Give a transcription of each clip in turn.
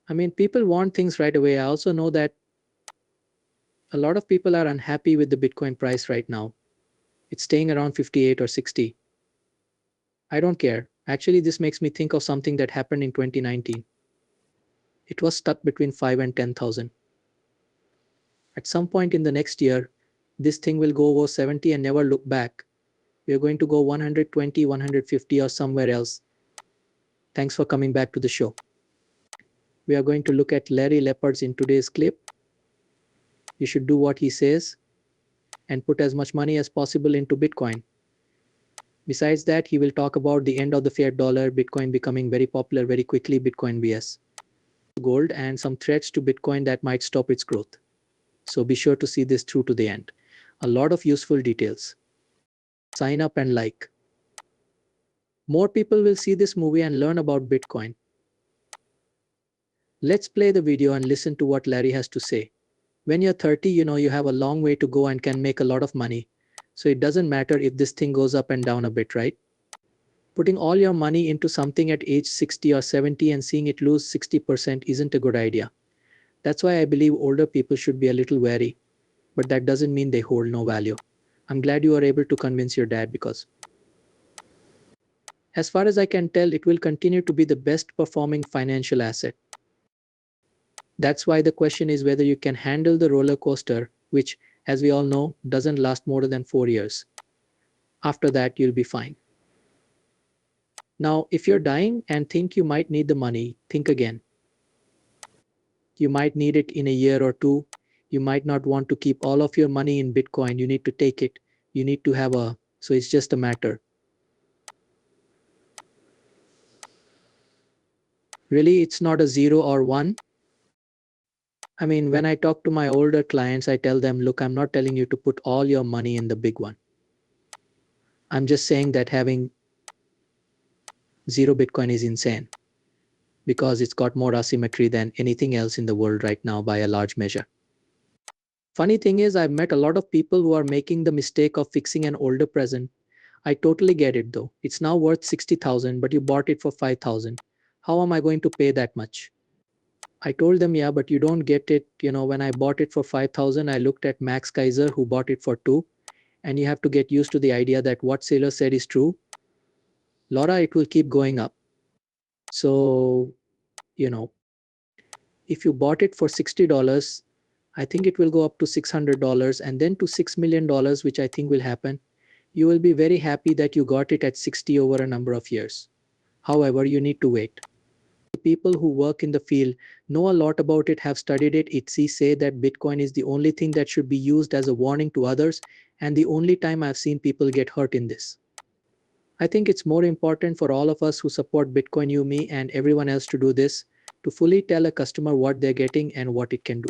I mean, people want things right away. I also know that a lot of people are unhappy with the Bitcoin price right now. It's staying around 58 or 60. I don't care. Actually, this makes me think of something that happened in 2019. It was stuck between 5 and 10,000. At some point in the next year, this thing will go over 70 and never look back. We are going to go 120, 150 or somewhere else. Thanks for coming back to the show. We are going to look at Larry Lepard's in today's clip. You should do what he says and put as much money as possible into Bitcoin. Besides that, he will talk about the end of the fiat dollar, Bitcoin becoming very popular very quickly, Bitcoin BS, gold, and some threats to Bitcoin that might stop its growth. So be sure to see this through to the end. A lot of useful details. Sign up and like. More people will see this movie and learn about Bitcoin. Let's play the video and listen to what Larry has to say. When you're 30, you have a long way to go and can make a lot of money. So it doesn't matter if this thing goes up and down a bit, right? Putting all your money into something at age 60 or 70 and seeing it lose 60% isn't a good idea. That's why I believe older people should be a little wary. But that doesn't mean they hold no value. I'm glad you are able to convince your dad because, as far as I can tell, it will continue to be the best performing financial asset. That's why the question is whether you can handle the roller coaster, which, as we all know, doesn't last more than 4 years. After that, you'll be fine. Now, if you're dying and think you might need the money, think again. You might need it in a year or two. You might not want to keep all of your money in Bitcoin. You need to take it. You need to have so it's just a matter. Really, it's not a 0 or 1. I mean, when I talk to my older clients, I tell them, look, I'm not telling you to put all your money in the big one. I'm just saying that having 0 Bitcoin is insane because it's got more asymmetry than anything else in the world right now by a large measure. Funny thing is, I've met a lot of people who are making the mistake of fixing an older present. I totally get it though. It's now worth 60,000, but you bought it for 5,000. How am I going to pay that much? I told them, yeah, but you don't get it. When I bought it for 5,000, I looked at Max Kaiser who bought it for 2. And you have to get used to the idea that what Sailor said is true. Laura, it will keep going up. So, you know, if you bought it for $60, I think it will go up to $600 and then to $6 million, which I think will happen. You will be very happy that you got it at 60 over a number of years. However, you need to wait. People who work in the field know a lot about it, have studied it. It's say that Bitcoin is the only thing that should be used as a warning to others, and the only time I've seen people get hurt in this. I think it's more important for all of us who support Bitcoin, you, me, and everyone else to do this, to fully tell a customer what they're getting and what it can do.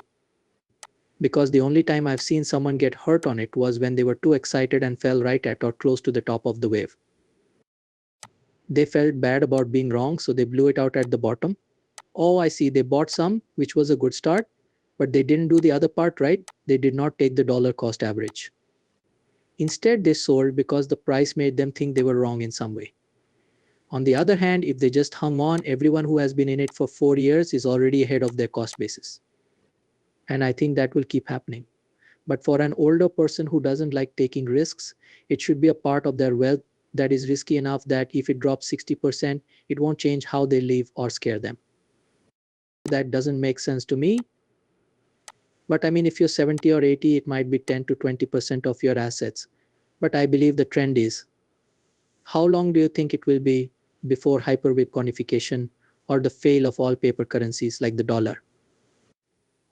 Because the only time I've seen someone get hurt on it was when they were too excited and fell right at or close to the top of the wave. They felt bad about being wrong, so they blew it out at the bottom. Oh, I see, they bought some, which was a good start, but they didn't do the other part right. They did not take the dollar cost average. Instead, they sold because the price made them think they were wrong in some way. On the other hand, if they just hung on, everyone who has been in it for 4 years is already ahead of their cost basis. And I think that will keep happening. But for an older person who doesn't like taking risks, it should be a part of their wealth that is risky enough that if it drops 60%, it won't change how they live or scare them. That doesn't make sense to me. But I mean, if you're 70 or 80, it might be 10 to 20% of your assets. But I believe the trend is, how long do you think it will be before hyper-Bitcoinification or the fail of all paper currencies like the dollar?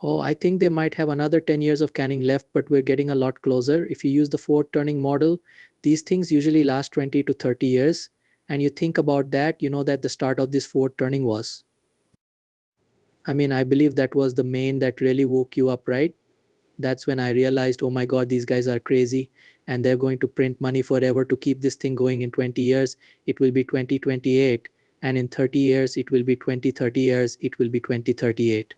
Oh, I think they might have another 10 years of canning left, but we're getting a lot closer. If you use the Ford turning model, these things usually last 20 to 30 years. And you think about that, you know that the start of this Ford turning was. I mean, I believe that was the main that really woke you up, right? That's when I realized, oh my God, these guys are crazy and they're going to print money forever to keep this thing going. In 20 years, it will be 2028. And in 30 years, it will be 2030 years, it will be 2038.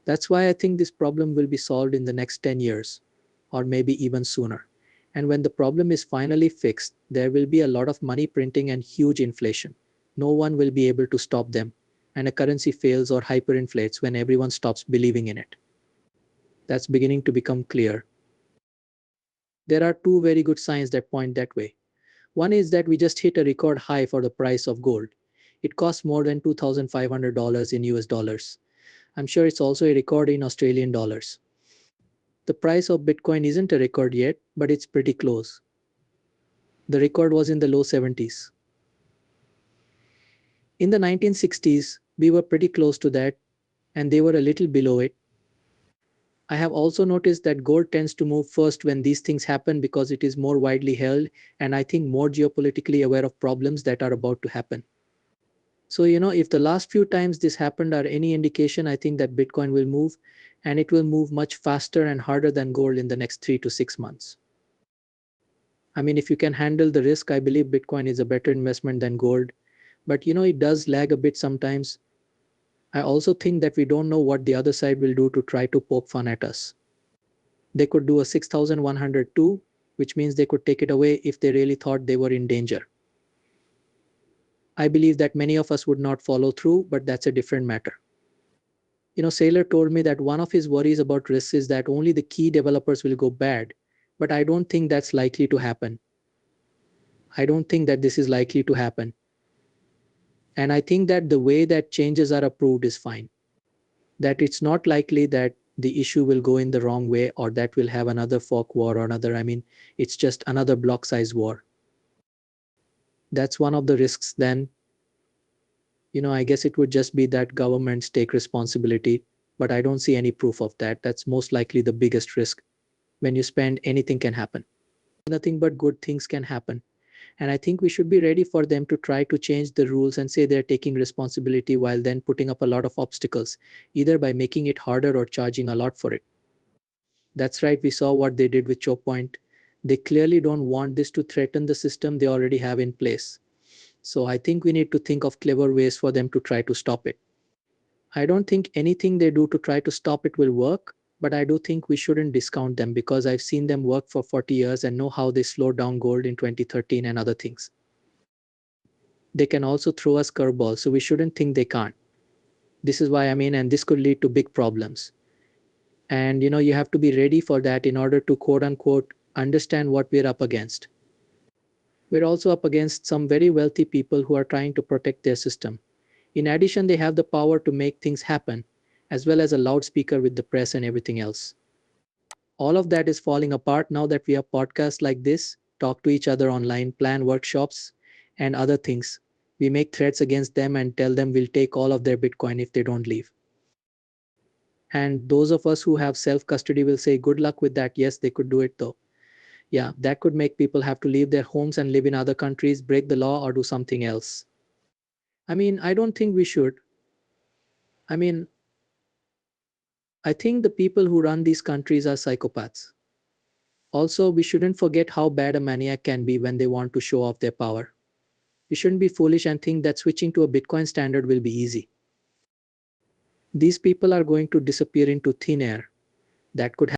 That's why I think this problem will be solved in the next 10 years, or maybe even sooner. And when the problem is finally fixed, there will be a lot of money printing and huge inflation. No one will be able to stop them. and a currency fails or hyperinflates when everyone stops believing in it. That's beginning to become clear. There are two very good signs that point that way. One is that we just hit a record high for the price of gold. It costs more than $2,500 in US dollars. I'm sure it's also a record in Australian dollars. The price of Bitcoin isn't a record yet, but it's pretty close. The record was in the low 70s. In the 1960s, we were pretty close to that, and they were a little below it. I have also noticed that gold tends to move first when these things happen because it is more widely held and I think more geopolitically aware of problems that are about to happen. So, if the last few times this happened are any indication, I think that Bitcoin will move and it will move much faster and harder than gold in the next 3 to 6 months. I mean, if you can handle the risk, I believe Bitcoin is a better investment than gold. But it does lag a bit sometimes. I also think that we don't know what the other side will do to try to poke fun at us. They could do a 6,102, which means they could take it away if they really thought they were in danger. I believe that many of us would not follow through, but that's a different matter. Saylor told me that one of his worries about risks is that only the key developers will go bad, but I don't think that's likely to happen. I don't think that this is likely to happen. And I think that the way that changes are approved is fine. That it's not likely that the issue will go in the wrong way or that we'll have another fork war or another. I mean, it's just another block size war. That's one of the risks then. I guess it would just be that governments take responsibility, but I don't see any proof of that. That's most likely the biggest risk. When you spend, anything can happen. Nothing but good things can happen. And I think we should be ready for them to try to change the rules and say they're taking responsibility while then putting up a lot of obstacles, either by making it harder or charging a lot for it. That's right, we saw what they did with choke point. They clearly don't want this to threaten the system they already have in place. So I think we need to think of clever ways for them to try to stop it. I don't think anything they do to try to stop it will work, but I do think we shouldn't discount them because I've seen them work for 40 years and know how they slowed down gold in 2013 and other things. They can also throw us curveballs, so we shouldn't think they can't. This is why and this could lead to big problems. And you have to be ready for that in order to quote unquote understand what we're up against. We're also up against some very wealthy people who are trying to protect their system. In addition, they have the power to make things happen, as well as a loudspeaker with the press and everything else. All of that is falling apart now that we have podcasts like this, talk to each other online, plan workshops, and other things. We make threats against them and tell them we'll take all of their Bitcoin if they don't leave. And those of us who have self-custody will say, good luck with that. Yes, they could do it though. Yeah, that could make people have to leave their homes and live in other countries, break the law, or do something else. I don't think we should. I mean, I think the people who run these countries are psychopaths. Also, we shouldn't forget how bad a maniac can be when they want to show off their power. We shouldn't be foolish and think that switching to a Bitcoin standard will be easy. These people are going to disappear into thin air. That could